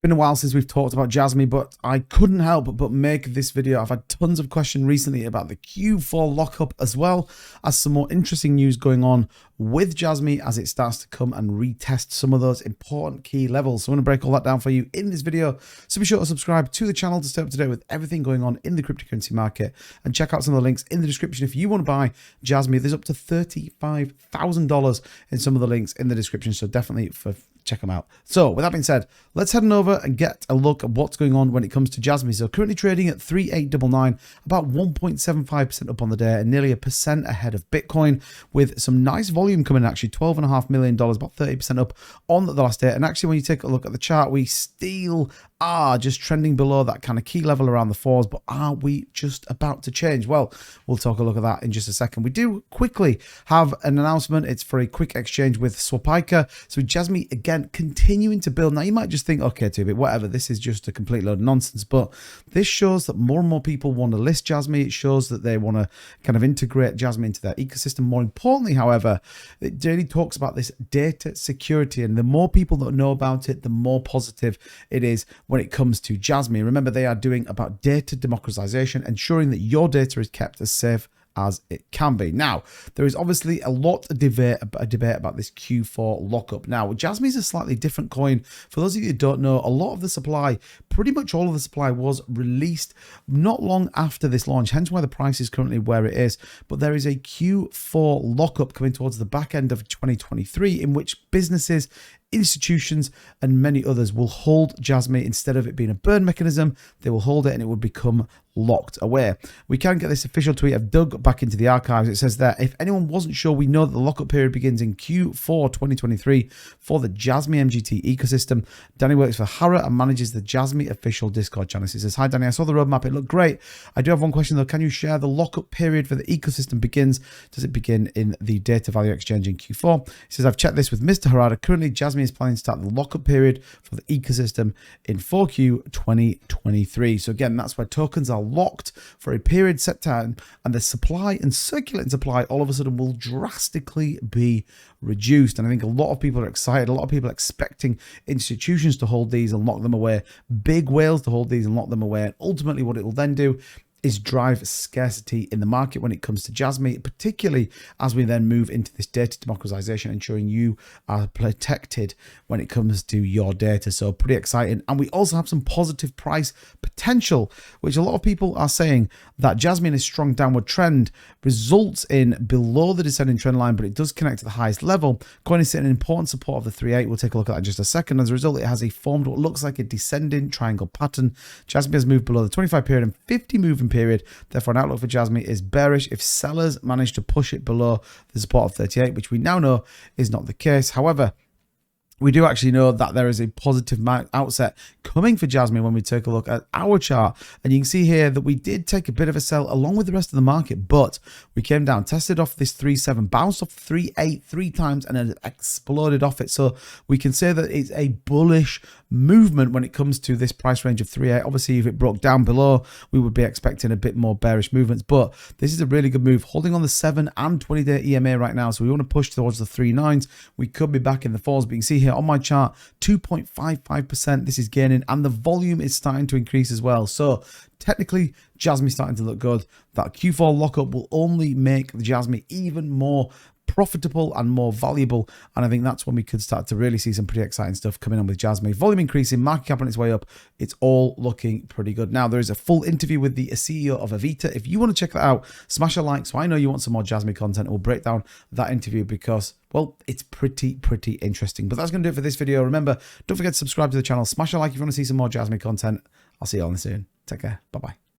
Been a while since we've talked about Jasmy, but I couldn't help but make this video. I've had tons of questions recently about the Q4 lockup, as well as some more interesting news going on with Jasmy as it starts to come and retest some of those important key levels. So I'm going to break all that down for you in this video. So be sure to subscribe to the channel to stay up to date with everything going on in the cryptocurrency market, and check out some of the links in the description if you want to buy Jasmy. There's up to $35,000 in some of the links in the description, so definitely check them out. So with that being said, let's head on over and get a look at what's going on when it comes to Jasmy. So currently trading at 3899, about 1.75% up on the day and nearly 1% ahead of Bitcoin, with some nice volume coming in, actually $12.5 million, about 30% up on the last day. And actually, when you take a look at the chart, we still are just trending below that kind of key level around the fours, but are we just about to change? Well, we'll talk a look at that in just a second. We do quickly have an announcement. It's for a quick exchange with Swapica. So Jasmy, again, continuing to build. Now, you might just think, okay, Tubit, whatever, this is just a complete load of nonsense, but this shows that more and more people want to list Jasmy. It shows that they want to kind of integrate Jasmy into their ecosystem. More importantly, however, it really talks about this data security, and the more people that know about it, the more positive it is when it comes to Jasmy. Remember, they are doing about data democratization, ensuring that your data is kept as safe as it can be. Now, there is obviously a lot of debate about this Q4 lockup. Now, Jasmy is a slightly different coin. For those of you who don't know, a lot of the supply, pretty much all of the supply, was released not long after this launch, hence why the price is currently where it is. But there is a Q4 lockup coming towards the back end of 2023 in which businesses, institutions, and many others will hold Jasmy. Instead of it being a burn mechanism, they will hold it and it will become locked away. We can get this official tweet. I've dug back into the archives. It says that if anyone wasn't sure, we know that the lockup period begins in Q4 2023 for the Jasmy MGT ecosystem. Danny works for Hara and manages the Jasmy official Discord channel. He says, "Hi Danny, I saw the roadmap. It looked great. I do have one question though. Can you share the lockup period for the ecosystem begins? Does it begin in the data value exchange in Q4? He says, "I've checked this with Mr. Harada. Currently, Jasmy is planning to start the lockup period for the ecosystem in 4Q 2023. So again, that's where tokens are locked for a period set time, and the supply and circulating supply all of a sudden will drastically be reduced. And I think a lot of people are excited. A lot of people are expecting institutions to hold these and lock them away, big whales to hold these and lock them away. And ultimately what it will then do is drive scarcity in the market when it comes to Jasmy, particularly as we then move into this data democratization, ensuring you are protected when it comes to your data." So pretty exciting. And we also have some positive price potential, which a lot of people are saying that Jasmy in a strong downward trend results in below the descending trend line, but it does connect to the highest level. Coin is sitting in important support of the 3.8. We'll take a look at that in just a second. As a result, it has a formed what looks like a descending triangle pattern. Jasmy has moved below the 25 period and 50 moving period. Therefore, an outlook for Jasmy is bearish if sellers manage to push it below the support of 38, which we now know is not the case. However, we do actually know that there is a positive outset coming for Jasmy when we take a look at our chart. And you can see here that we did take a bit of a sell along with the rest of the market, but we came down, tested off this 3.7, bounced off 3.8 three times, and then exploded off it. So we can say that it's a bullish movement when it comes to this price range of 3.8. Obviously, if it broke down below, we would be expecting a bit more bearish movements, but this is a really good move, holding on the 7 and 20-day EMA right now. So we want to push towards the 3.9s. We could be back in the 4s, but you can see here on my chart, 2.55%. This is gaining, and the volume is starting to increase as well. So technically, Jasmy starting to look good. That Q4 lockup will only make the Jasmy even more profitable and more valuable, and I think that's when we could start to really see some pretty exciting stuff coming on with Jasmy. Volume increasing, market cap on its way up. It's all looking pretty good. Now, there is a full interview with the CEO of Avita. If you want to check that out, smash a like so I know you want some more Jasmy content. We'll break down that interview because, well, it's pretty interesting. But that's going to do it for this video. Remember, don't forget to subscribe to the channel, smash a like if you want to see some more Jasmy content. I'll see you all soon. Take care. Bye-bye.